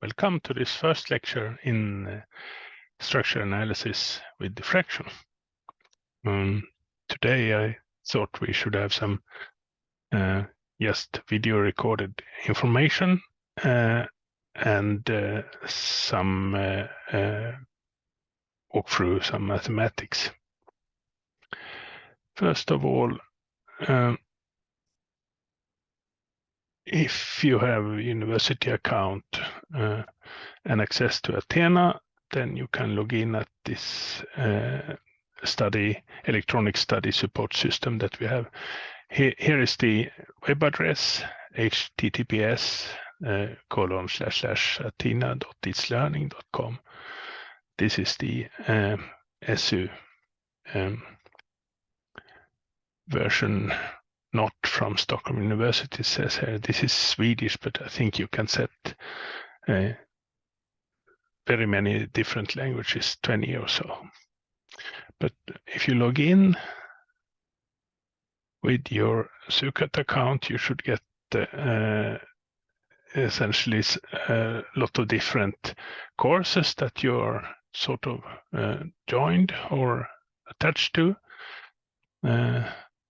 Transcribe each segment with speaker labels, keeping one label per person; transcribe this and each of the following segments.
Speaker 1: Welcome to this first lecture in structure analysis with diffraction. Today I thought we should have some just video recorded information and some walk through some mathematics. First of all, if you have a university account and access to Athena, then you can log in at this electronic study support system that we have. Here is the web address, https://athena.itslearning.com. This is the SU version, not from Stockholm University. It says here this is Swedish, but I think you can set very many different languages, 20 or so. But if you log in with your Sukat account, you should get essentially a lot of different courses that you're sort of joined or attached to.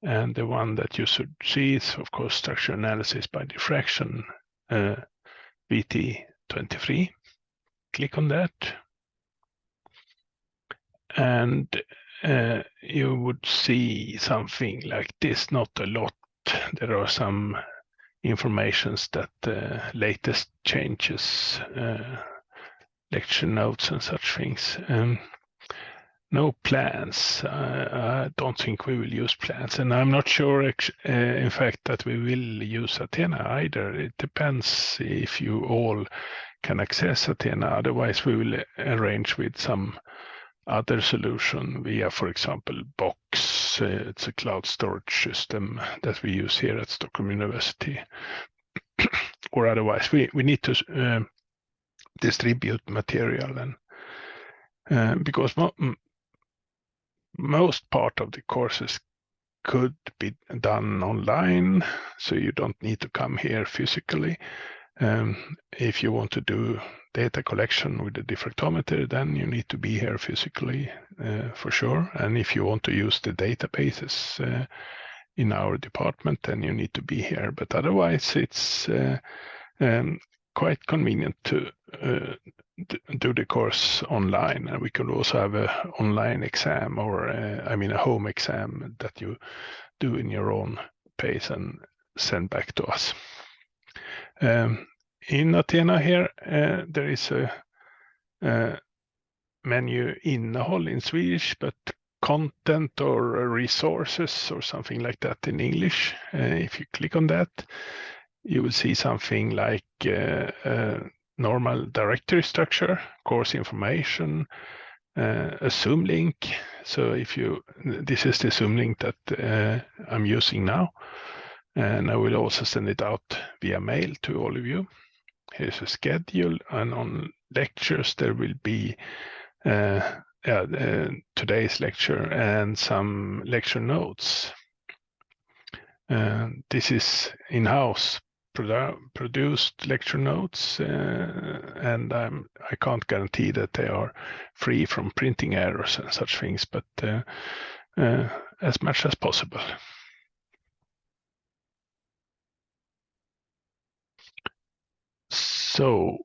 Speaker 1: And the one that you should see is, of course, structure analysis by diffraction, vt23. Click on that. And you would see something like this, not a lot. There are some informations that latest changes, lecture notes and such things. No plans. I don't think we will use plans, and I'm not sure, in fact, that we will use Athena either. It depends if you all can access Athena. Otherwise, we will arrange with some other solution via, for example, Box. It's a cloud storage system that we use here at Stockholm University. Or otherwise, we need to distribute material, and because most part of the courses could be done online, so you don't need to come here physically. If you want to do data collection with the diffractometer, then you need to be here physically for sure. And if you want to use the databases in our department, then you need to be here. But otherwise, it's quite convenient to do the course online. And we could also have an online exam, or a home exam that you do in your own pace and send back to us. In Athena here, there is a menu innehåll in Swedish, but content or resources or something like that in English. If you click on that, you will see something like normal directory structure, course information, a Zoom link. So this is the Zoom link that I'm using now, and I will also send it out via mail to all of you. Here's a schedule, and on lectures there will be today's lecture and some lecture notes. This is in-house produced lecture notes, and I can't guarantee that they are free from printing errors and such things, but as much as possible. So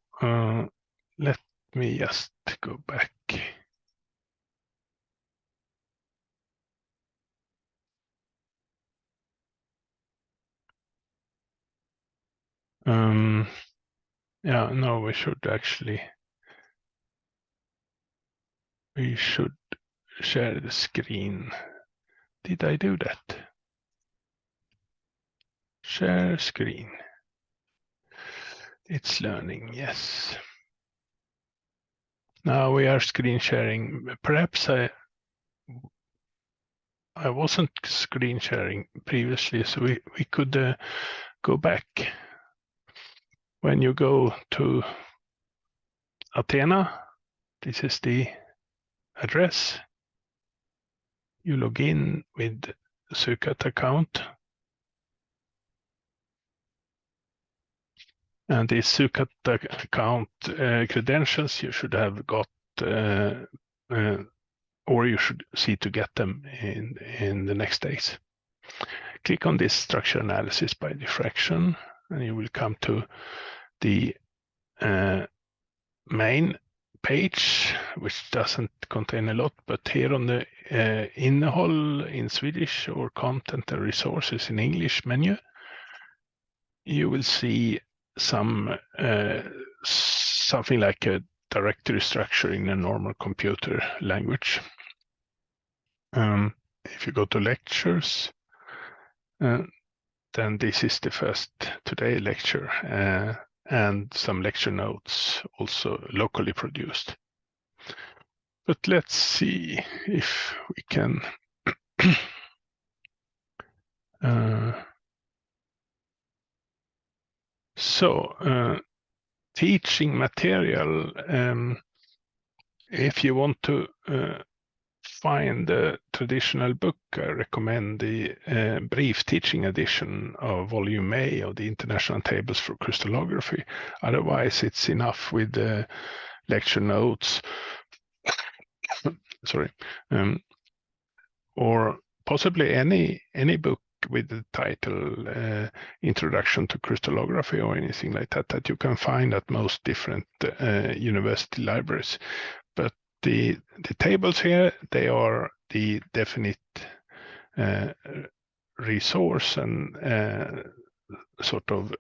Speaker 1: let me just go back. No, we should share the screen. Did I do that? Share screen. It's learning, yes. Now we are screen sharing. Perhaps I wasn't screen sharing previously, so we could go back. When you go to Athena, this is the address. You log in with the Sukat account. And the Sukat account credentials you should have got, or you should see to get them in the next days. Click on this structure analysis by diffraction, and you will come to the main page, which doesn't contain a lot, but here on the innehåll in Swedish or content and resources in English menu, you will see something like a directory structure in a normal computer language. If you go to lectures, then this is the first today lecture, and some lecture notes also locally produced. But let's see if we can teaching material, if you want to find the traditional book, I recommend the brief teaching edition of Volume A of the International Tables for Crystallography. Otherwise, it's enough with the lecture notes, sorry, or possibly any book with the title Introduction to Crystallography or anything like that you can find at most different university libraries. But the tables here, they are the definite resource and sort of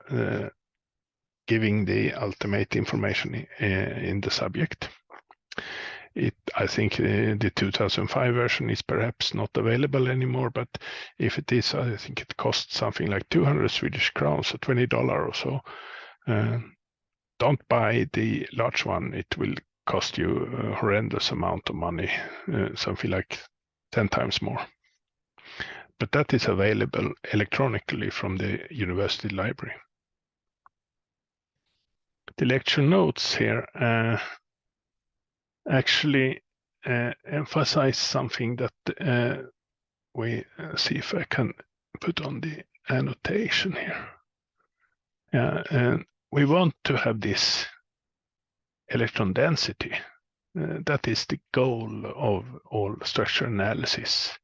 Speaker 1: giving the ultimate information in the subject. I think the 2005 version is perhaps not available anymore, but if it is, I think it costs something like 200 Swedish crowns, so $20 or so. Don't buy the large one. It will cost you a horrendous amount of money, something like 10 times more. But that is available electronically from the university library. The lecture notes here actually emphasize something that we see if I can put on the annotation here. And we want to have this electron density. That is the goal of all structure analysis.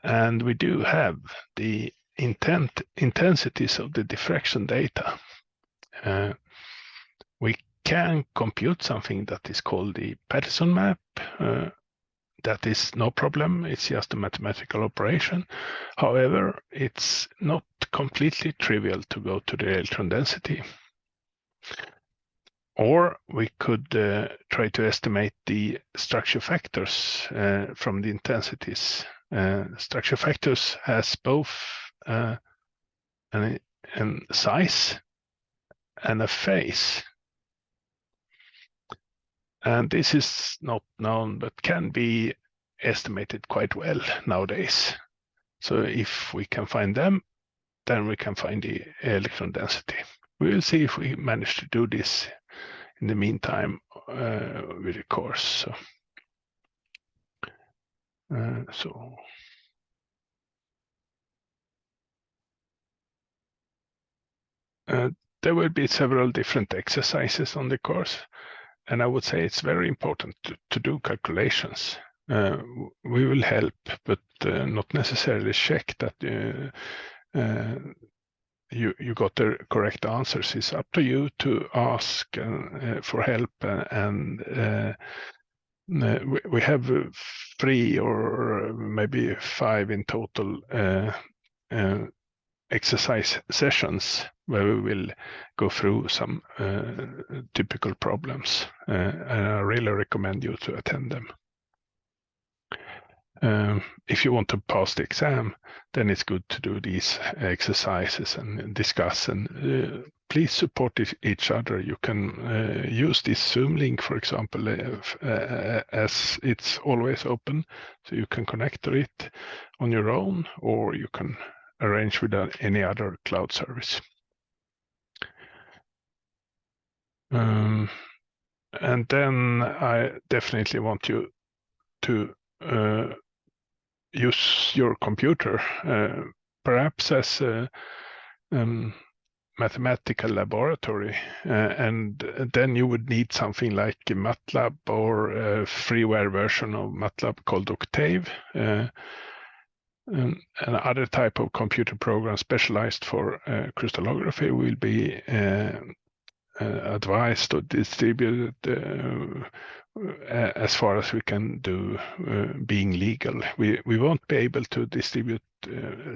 Speaker 1: And we do have the intensities of the diffraction data. We can compute something that is called the Patterson map. That is no problem. It's just a mathematical operation. However, it's not completely trivial to go to the electron density. Or we could try to estimate the structure factors from the intensities. Structure factors has both a size and a phase. And this is not known, but can be estimated quite well nowadays. So if we can find them, then we can find the electron density. We will see if we manage to do this in the meantime with the course. There will be several different exercises on the course, and I would say it's very important to do calculations. We will help, but not necessarily check that you got the correct answers. It's up to you to ask for help, and we have 3 or maybe 5 in total exercise sessions where we will go through some typical problems, and I really recommend you to attend them. If you want to pass the exam, then it's good to do these exercises and discuss, and please support each other. You can use this Zoom link, for example, as it's always open, so you can connect to it on your own, or you can arrange with any other cloud service. And then I definitely want you to use your computer, perhaps as mathematical laboratory, and then you would need something like MATLAB or a freeware version of MATLAB called Octave. Another type of computer program specialized for crystallography will be advised or distributed as far as we can do, being legal. We won't be able to distribute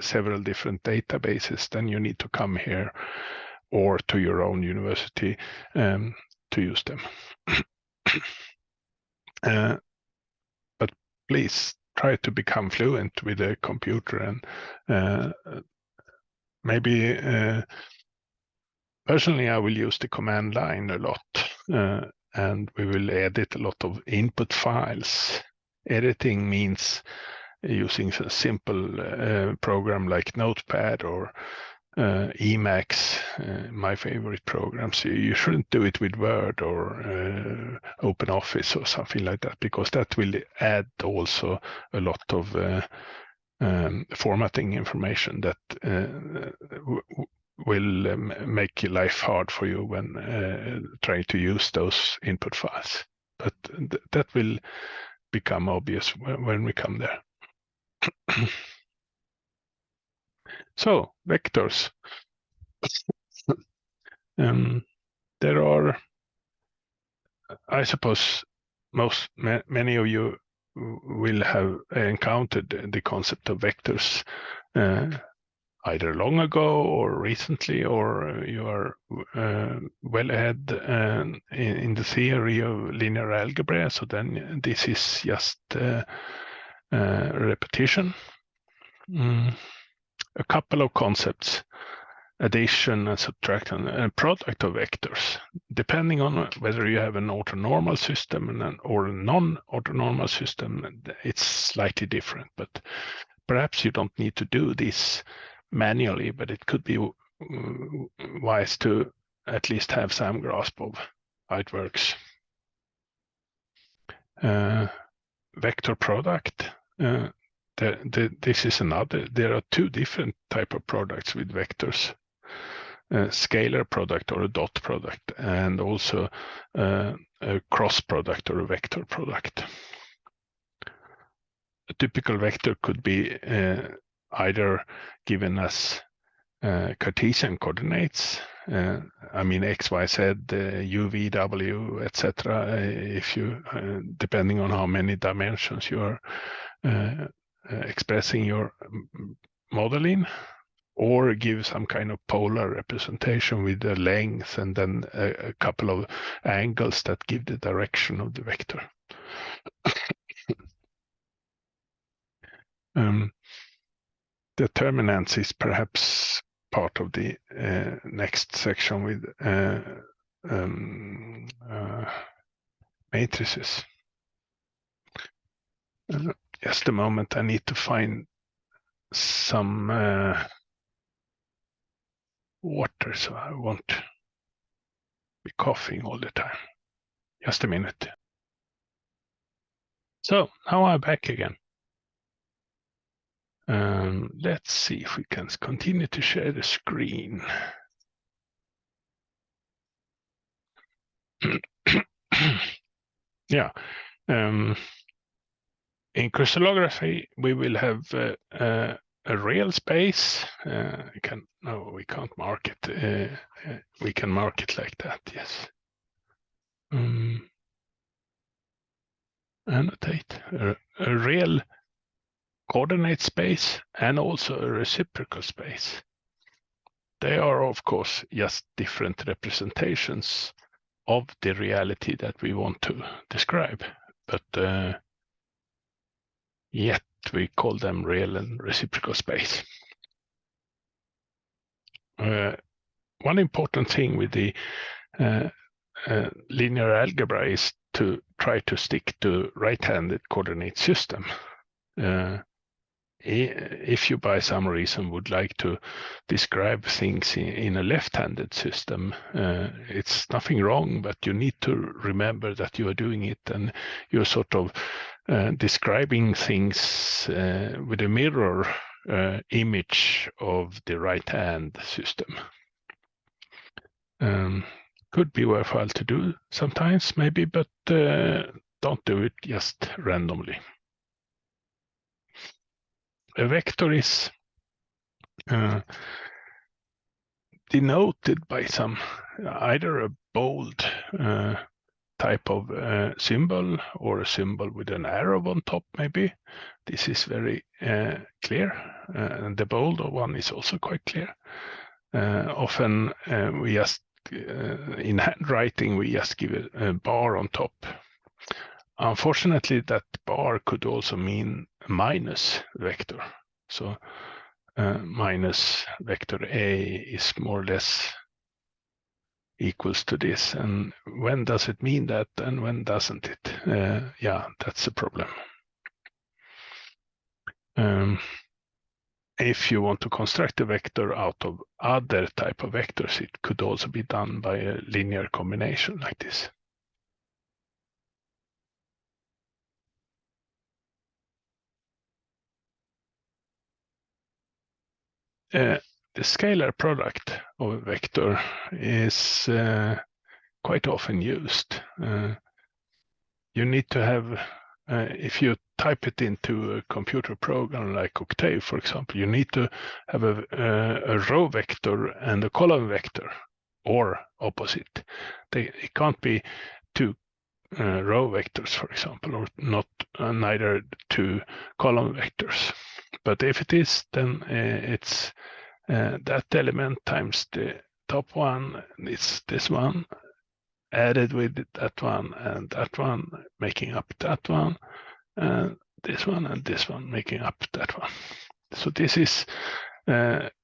Speaker 1: several different databases. Then you need to come here or to your own university to use them. But please try to become fluent with a computer, and maybe personally I will use the command line a lot, and we will edit a lot of input files. Editing means using a simple program like Notepad or Emacs, my favorite programs. You shouldn't do it with Word or OpenOffice or something like that, because that will add also a lot of formatting information that will make life hard for you when trying to use those input files. But that will become obvious when we come there. So, vectors. There are, I suppose, many of you will have encountered the concept of vectors either long ago or recently, or you are well ahead in the theory of linear algebra. So then this is just repetition. A couple of concepts: addition and subtraction, and product of vectors. Depending on whether you have an orthonormal system or a non-orthonormal system, it's slightly different. But perhaps you don't need to do this manually, but it could be wise to at least have some grasp of how it works. Vector product. This is another. There are two different type of products with vectors: a scalar product or a dot product, and also a cross product or a vector product. A typical vector could be either given as Cartesian coordinates. I mean x, y, z, u, v, w, etc. If you, depending on how many dimensions you are expressing your model in, or give some kind of polar representation with the length and then a couple of angles that give the direction of the vector. Determinants is perhaps part of the next section with matrices. Just a moment, I need to find some water so I won't be coughing all the time. Just a minute. So now I'm back again. Let's see if we can continue to share the screen. Yeah. In crystallography, we will have a real space. No, we can't mark it. We can mark it like that, yes. Annotate a real coordinate space and also a reciprocal space. They are, of course, just different representations of the reality that we want to describe, but yet we call them real and reciprocal space. One important thing with the linear algebra is to try to stick to right-handed coordinate system. If you by some reason would like to describe things in a left-handed system, it's nothing wrong, but you need to remember that you are doing it and you're sort of describing things with a mirror image of the right-hand system. Could be worthwhile to do sometimes, maybe, but don't do it just randomly. A vector is denoted by some either a bold type of symbol or a symbol with an arrow on top, maybe. This is very clear, and the bold one is also quite clear. Often we just, in handwriting, we just give a bar on top. Unfortunately, that bar could also mean minus vector. So minus vector A is more or less equals to this. And when does it mean that and when doesn't it? Yeah, that's a problem. If you want to construct a vector out of other type of vectors, it could also be done by a linear combination like this. The scalar product of a vector is quite often used. You need to have, if you type it into a computer program like Octave, for example, you need to have a row vector and a column vector, or opposite. It can't be two row vectors, for example, or not neither two column vectors. But if it is, then it's that element times the top one, it's this one, added with that one and that one, making up that one, and this one and this one, making up that one. So this is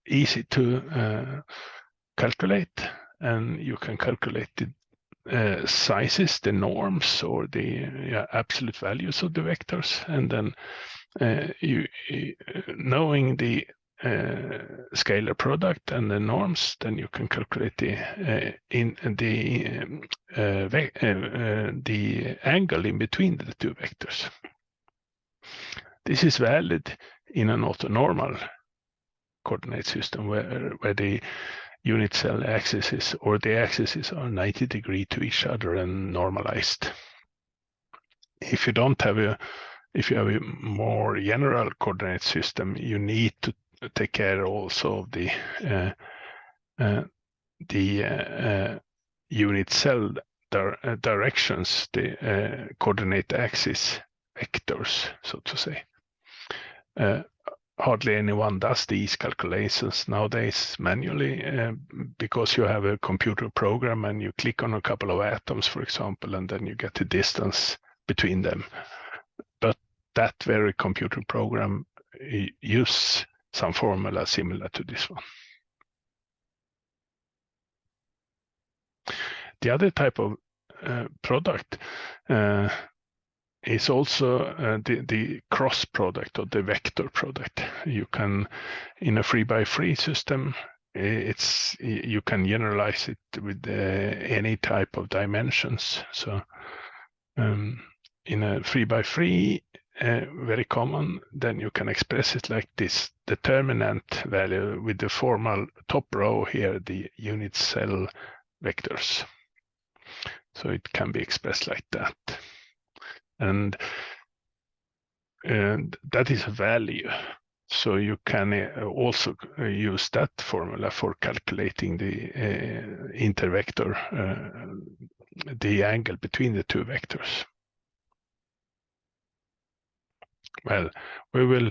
Speaker 1: easy to calculate, and you can calculate the sizes, the norms, or the absolute values of the vectors, and then knowing the scalar product and the norms, then you can calculate the angle in between the two vectors. This is valid in an orthonormal coordinate system where the unit cell axes or the axes are 90 degrees to each other and normalized. If you don't have if you have a more general coordinate system, you need to take care also of the unit cell directions, the coordinate axis vectors, so to say. Hardly anyone does these calculations nowadays manually because you have a computer program and you click on a couple of atoms, for example, and then you get the distance between them. But that very computer program use some formula similar to this one. The other type of product is also the cross product or the vector product. You can, in a 3x3 system, you can generalize it with any type of dimensions. So in a 3x3, very common, then you can express it like this determinant value with the formal top row here, the unit cell vectors. So it can be expressed like that. And that is a value. So you can also use that formula for calculating the intervector, the angle between the two vectors. Well, we will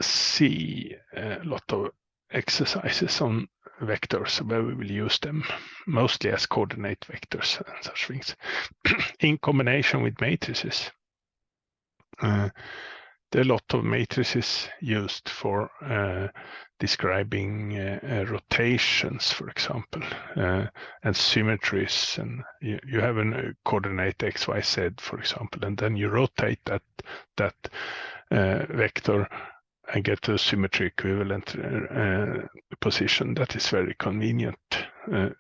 Speaker 1: see a lot of exercises on vectors where we will use them mostly as coordinate vectors and such things in combination with matrices. There are a lot of matrices used for describing rotations, for example, and symmetries. And you have a coordinate x, y, z, for example, and then you rotate that vector and get a symmetry equivalent position that is very convenient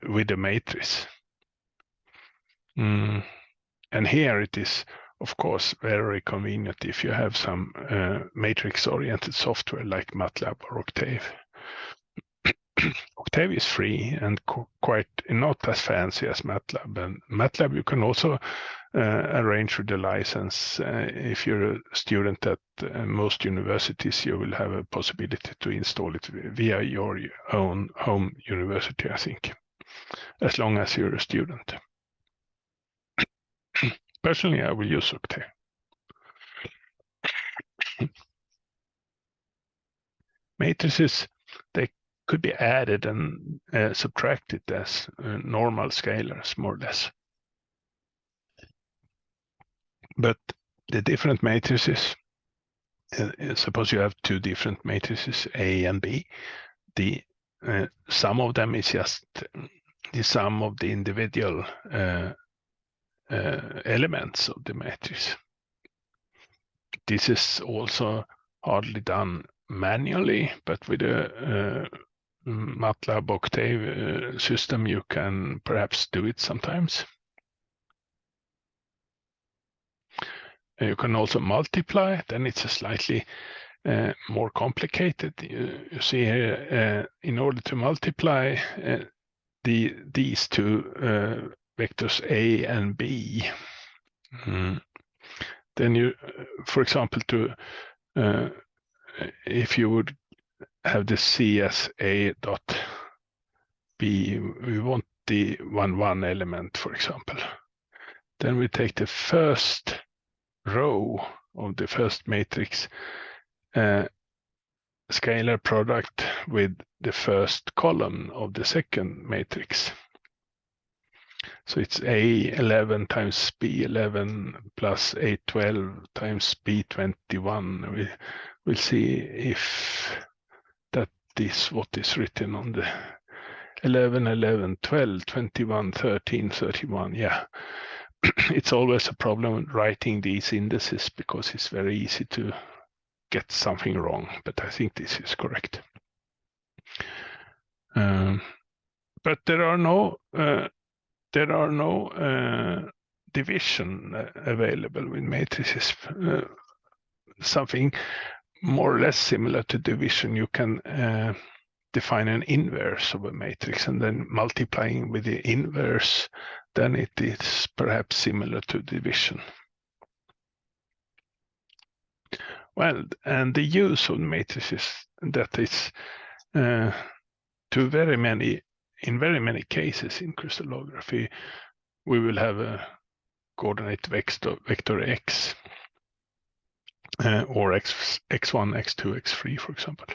Speaker 1: with a matrix. And here it is, of course, very convenient if you have some matrix-oriented software like MATLAB or Octave. Octave is free and quite not as fancy as MATLAB. And MATLAB you can also arrange with the license. If you're a student at most universities, you will have a possibility to install it via your own home university, I think, as long as you're a student. Personally, I will use Octave. Matrices, they could be added and subtracted as normal scalars, more or less. But the different matrices, suppose you have two different matrices, A and B, the sum of them is just the sum of the individual elements of the matrix. This is also hardly done manually, but with a MATLAB Octave system, you can perhaps do it sometimes. You can also multiply, then it's a slightly more complicated. You see here, in order to multiply these two vectors A and B, then you, for example, if you would have the C as A dot B, we want the 1, 1 element, for example. Then we take the first row of the first matrix scalar product with the first column of the second matrix. So it's A11 times B11 plus A12 times B21. We'll see if that is what is written on the 11, 11, 12, 21, 13, 31. Yeah, it's always a problem writing these indices because it's very easy to get something wrong, but I think this is correct. But there are no division available with matrices. Something more or less similar to division, you can define an inverse of a matrix, and then multiplying with the inverse, then it is perhaps similar to division. Well, and the use of matrices, that is in very many cases in crystallography, we will have a coordinate vector x, or x1, x2, x3, for example,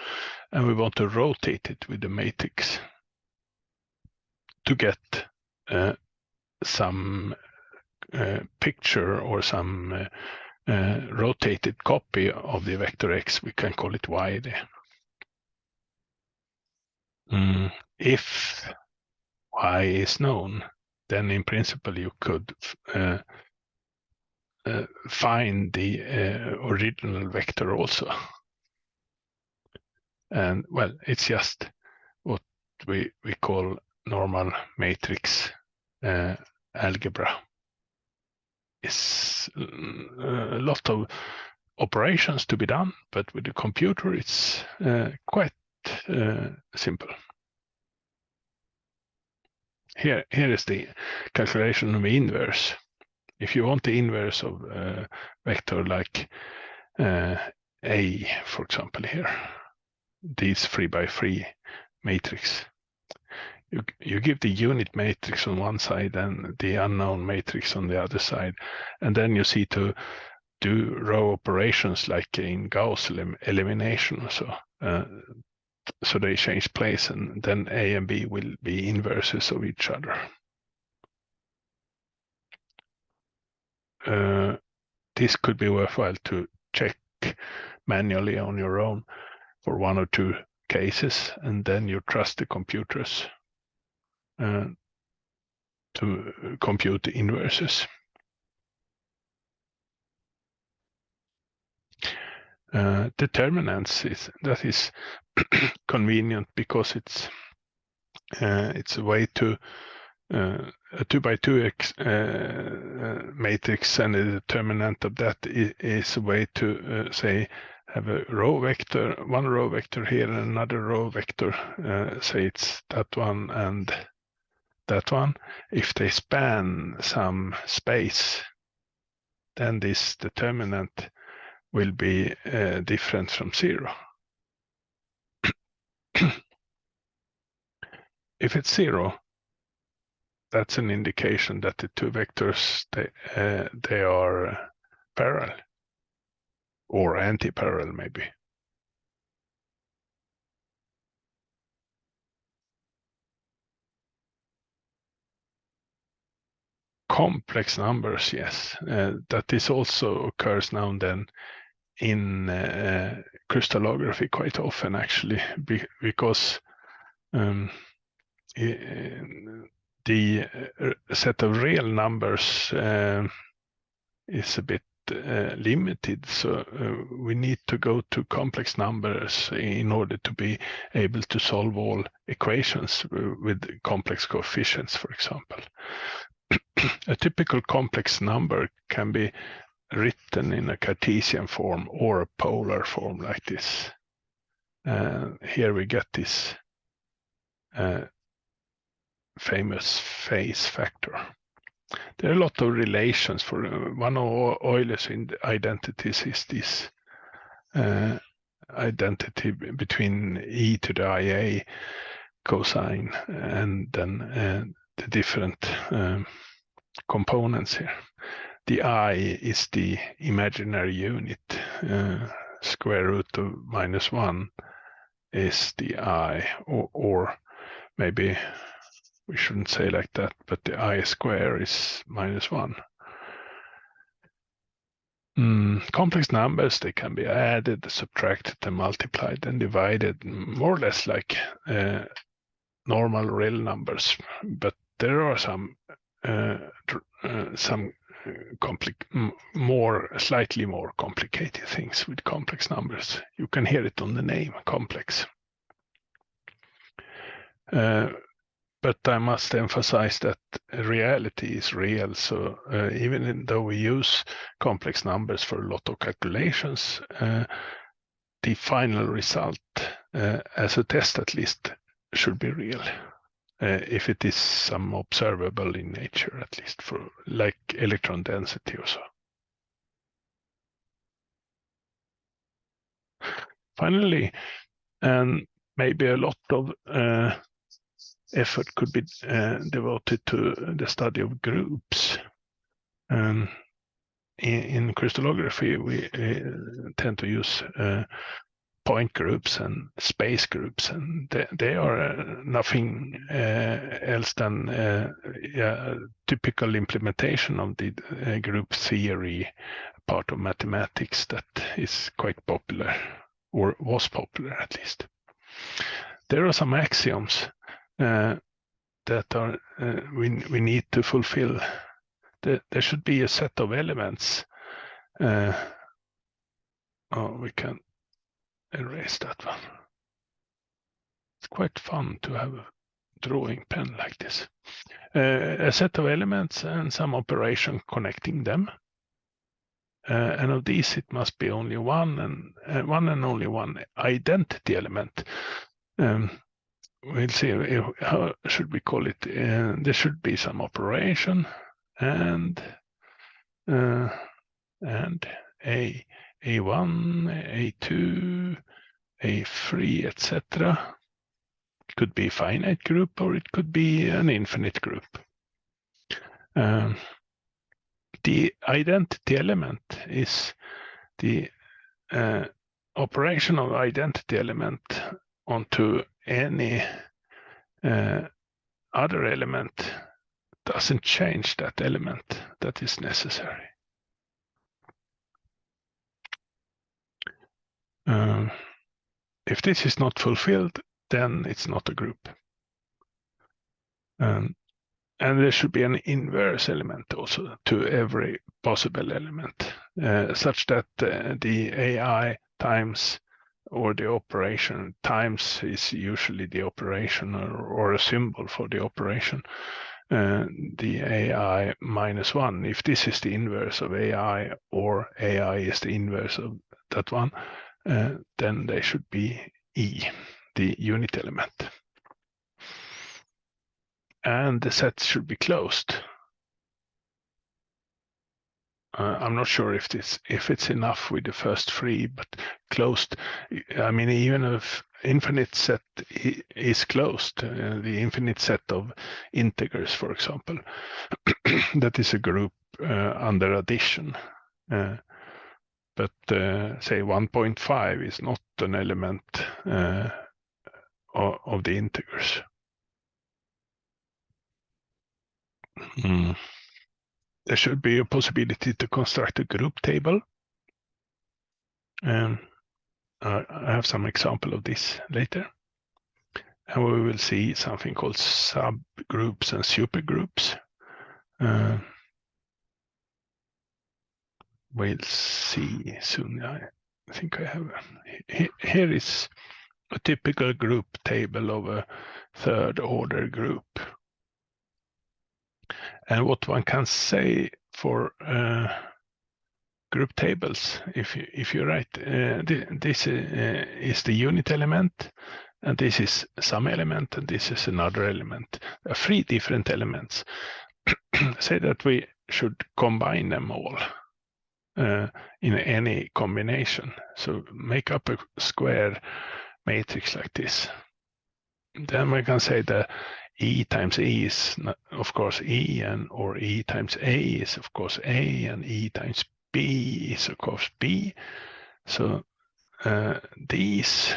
Speaker 1: and we want to rotate it with the matrix to get some picture or some rotated copy of the vector x. We can call it y there. If y is known, then in principle you could find the original vector also. And well, it's just what we call normal matrix algebra. It's a lot of operations to be done, but with the computer it's quite simple. Here is the calculation of inverse. If you want the inverse of a vector like A, for example, here, these 3x3 matrix, you give the unit matrix on one side and the unknown matrix on the other side, and then you see to do row operations like in Gauss elimination. So they change place, and then A and B will be inverses of each other. This could be worthwhile to check manually on your own for one or two cases, and then you trust the computers to compute the inverses. Determinants is convenient because it's a way to a 2x2 matrix, and the determinant of that is a way to say have a row vector, one row vector here and another row vector, say it's that one and that one. If they span some space, then this determinant will be different from 0. If it's 0, that's an indication that the two vectors, they are parallel or anti-parallel maybe. Complex numbers, yes. That this also occurs now and then in crystallography quite often, actually, because the set of real numbers is a bit limited, so we need to go to complex numbers in order to be able to solve all equations with complex coefficients, for example. A typical complex number can be written in a Cartesian form or a polar form like this. Here we get this famous phase factor. There are a lot of relations. For one of Euler's identities is this identity between e to the ia cosine and then the different components here. The I is the imaginary unit. Square root of -1 is the I, or maybe we shouldn't say like that, but the I square is -1. Complex numbers, they can be added, subtracted, and multiplied and divided, more or less like normal real numbers. But there are some slightly more complicated things with complex numbers. You can hear it on the name, complex. But I must emphasize that reality is real. So even though we use complex numbers for a lot of calculations, the final result, as a test at least, should be real. If it is some observable in nature, at least, for like electron density or so. Finally, and maybe a lot of effort could be devoted to the study of groups. In crystallography, we tend to use point groups and space groups, and they are nothing else than typical implementation of the group theory part of mathematics that is quite popular, or was popular at least. There are some axioms that are we need to fulfill. There should be a set of elements. We can erase that one. It's quite fun to have a drawing pen like this. A set of elements and some operation connecting them. And of these, it must be only one and only one identity element. We'll see, how should we call it? There should be some operation and A1, A2, A3, etc. It could be a finite group or it could be an infinite group. The identity element is the operational identity element onto any other element doesn't change that element that is necessary. If this is not fulfilled, then it's not a group. And there should be an inverse element also to every possible element, such that the AI times, or the operation times is usually the operation or a symbol for the operation, the AI -1. If this is the inverse of AI, or AI is the inverse of that one, then they should be E, the unit element. And the set should be closed. I'm not sure if it's enough with the first three, but closed. I mean, even if infinite set is closed, the infinite set of integers, for example, that is a group under addition. But say 1.5 is not an element of the integers. There should be a possibility to construct a group table. I have some example of this later. And we will see something called subgroups and supergroups. We'll see soon. I think I have. Here is a typical group table of a third order group. And what one can say for group tables, if you write this is the unit element, and this is some element, and this is another element. There are three different elements. Say that we should combine them all in any combination. So make up a square matrix like this. Then we can say that E times E is of course E, or E times A is of course A, and E times B is of course B. So these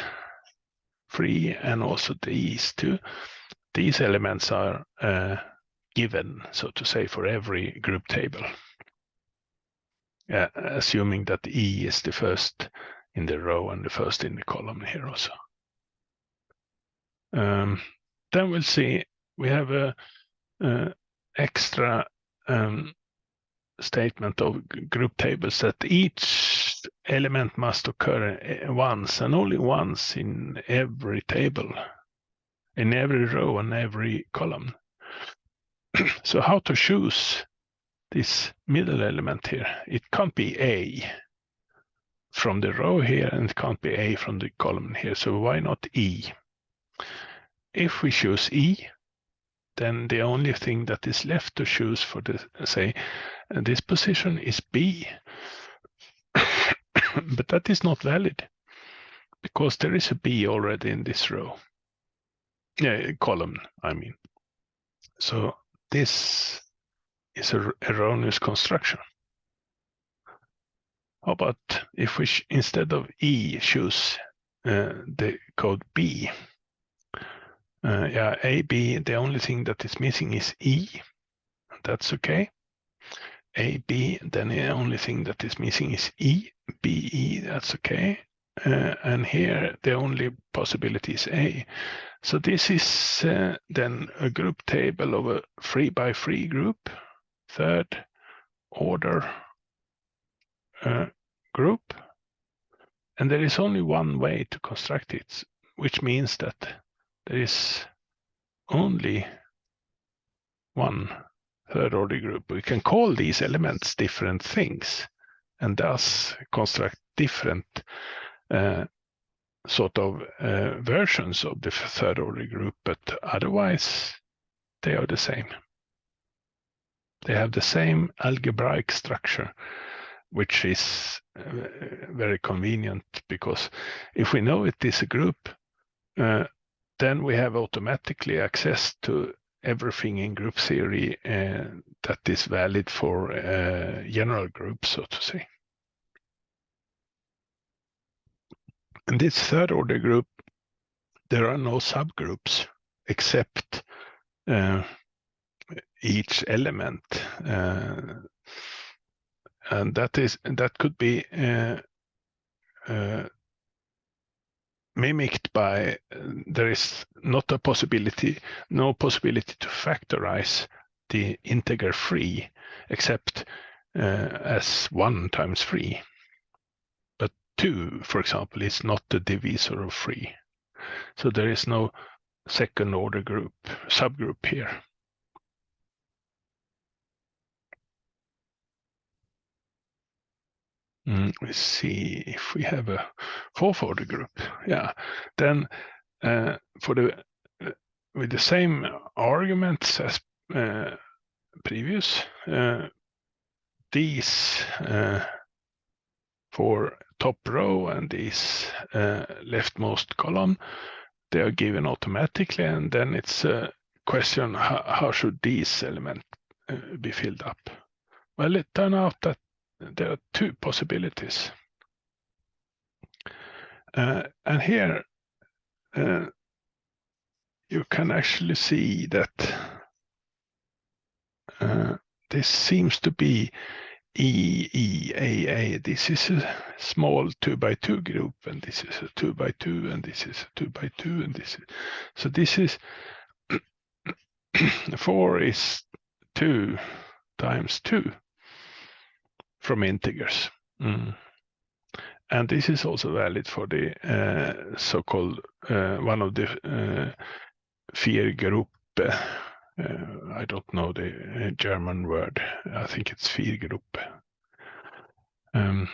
Speaker 1: three and also these two, these elements are given, so to say, for every group table, assuming that E is the first in the row and the first in the column here also. Then we'll see, we have a extra statement of group tables that each element must occur once and only once in every table, in every row and every column. So how to choose this middle element here? It can't be A from the row here, and it can't be A from the column here. So why not E? If we choose E, then the only thing that is left to choose for the, say, this position is B. But that is not valid because there is a B already in this row. Column, I mean. So this is an erroneous construction. How about if we instead of E choose the code B? A, B, the only thing that is missing is E. That's okay. A, B, then the only thing that is missing is E. B, E, that's okay. And here the only possibility is A. So this is then a group table of a 3x3 group, third order group. And there is only one way to construct it, which means that there is only one third order group. We can call these elements different things and thus construct different sort of versions of the third order group, but otherwise they are the same. They have the same algebraic structure, which is very convenient because if we know it is a group, then we have automatically access to everything in group theory that is valid for general groups, so to say. In this third order group, there are no subgroups except each element, and that could be mimicked by there is no possibility to factorize the integer 3 except as 1 times 3. But 2, for example, is not the divisor of 3. So there is no second order subgroup here. We see if we have a 440 group. Yeah, then for the with the same arguments as previous, these for top row and these leftmost column, they are given automatically, and then it's a question how should these elements be filled up. Well, it turned out that there are two possibilities. And here you can actually see that this seems to be EEAA. This is a small 2x2 group, and this is a 2x2, and this is a 2x2, and this is so. This is 4 is 2 times 2 from integers. And this is also valid for the so-called one of the Viergruppe. I don't know the German word. I think it's Viergruppe. On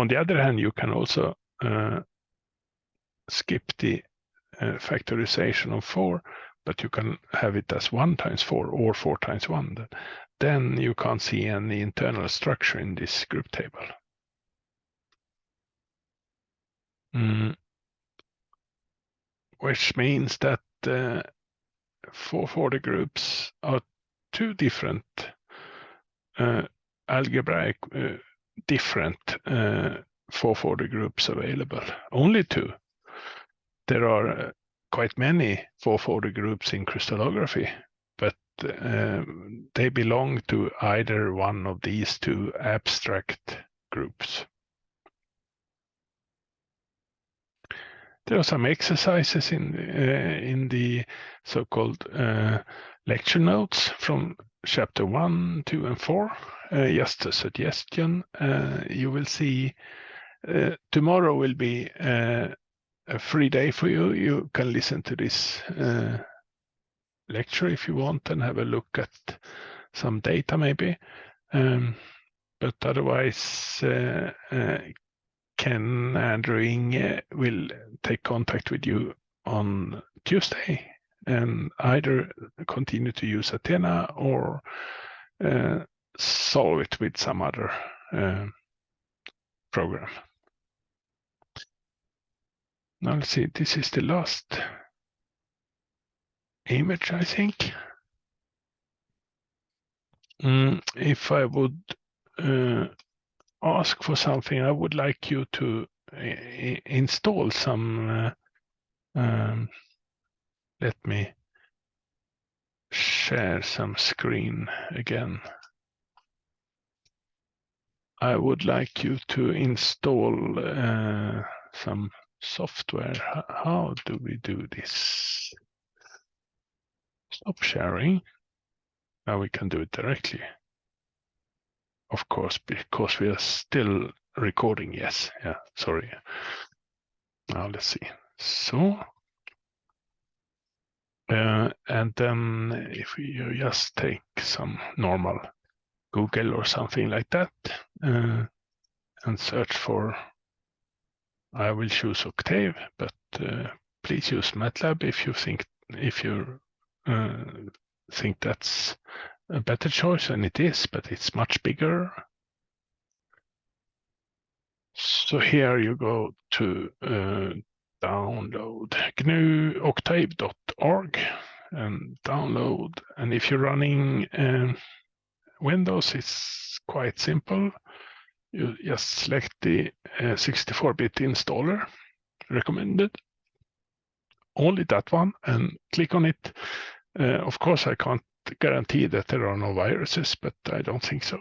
Speaker 1: the other hand, you can also skip the factorization of 4, but you can have it as 1 times 4 or 4 times 1. Then you can't see any internal structure in this group table. Which means that 440 groups are two different algebraic different 440 groups available. Only two. There are quite many 440 groups in crystallography, but they belong to either one of these two abstract groups. There are some exercises in the so-called lecture notes from chapter 1, 2, and 4. Just a suggestion. You will see tomorrow will be a free day for you. You can listen to this lecture if you want and have a look at some data maybe. But otherwise, Ken and Ring will take contact with you on Tuesday and either continue to use Athena or solve it with some other program. Now let's see, this is the last image, I think. If I would ask for something, I would like you to install some, let me share some screen again. I would like you to install some software. How do we do this? Stop sharing. Now we can do it directly. Of course, because we are still recording. Yes, yeah, sorry. Now let's see. So, and then if we just take some normal Google or something like that and search for, I will choose Octave, but please use MATLAB if you think that's a better choice, and it is, but it's much bigger. So here you go to download GNU octave.org and download. And if you're running Windows, it's quite simple. You just select the 64-bit installer recommended, only that one, and click on it. Of course, I can't guarantee that there are no viruses, but I don't think so.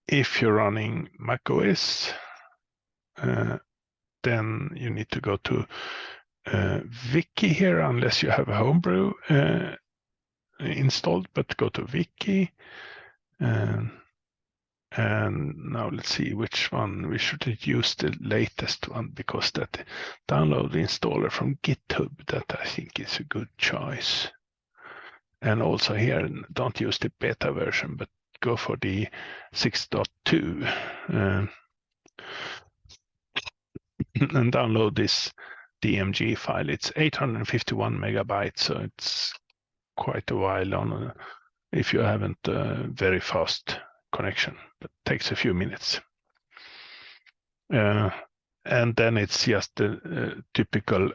Speaker 1: If you're running macOS, then you need to go to Wiki here, unless you have a homebrew installed, but go to Wiki. And now let's see which one. We should use the latest one, because that download the installer from GitHub, that I think is a good choice. And also here, don't use the beta version, but go for the 6.2 and download this DMG file. It's 851 megabytes, so it's quite a while on if you haven't a very fast connection, but takes a few minutes. And then it's just the typical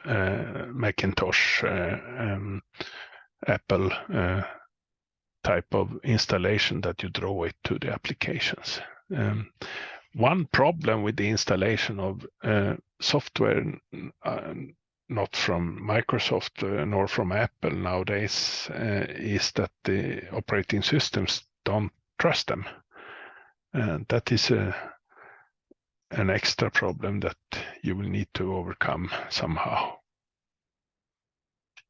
Speaker 1: Macintosh Apple type of installation that you draw it to the applications. One problem with the installation of software not from Microsoft nor from Apple nowadays is that the operating systems don't trust them. That is an extra problem that you will need to overcome somehow.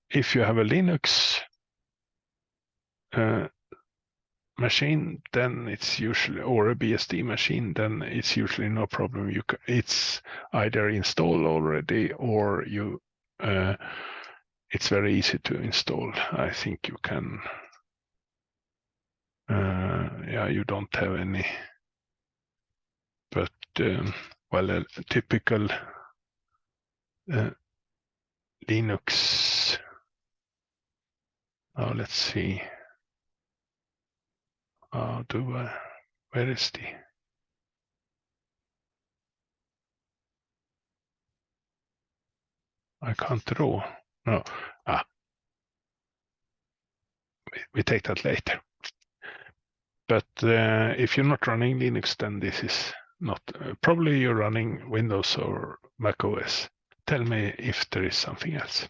Speaker 1: If you have a Linux machine, then it's usually, or a BSD machine, then it's usually no problem. It's either installed already or you it's very easy to install. I think you can you don't have any, but well, a typical Linux, let's see, where is the, I can't draw. No, we take that later. But if you're not running Linux, then this is not, probably you're running Windows or Mac OS. Tell me if there is something else.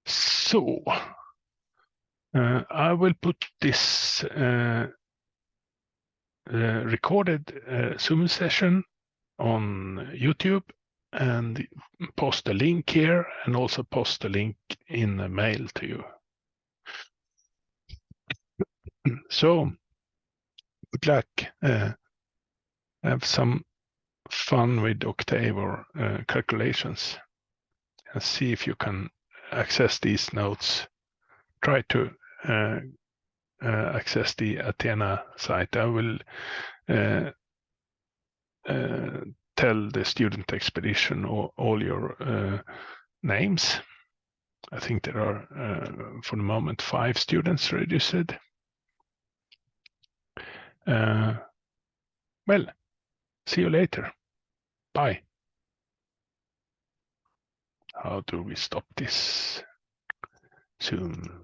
Speaker 1: So I will put this recorded Zoom session on YouTube and post a link here, and also post a link in the mail to you. So good luck. Have some fun with Octave or calculations, and see if you can access these notes. Try to access the Athena site. I will tell the student expedition all your names. I think there are, for the moment, 5 students registered. Well, see you later. Bye. How do we stop this? Zoom.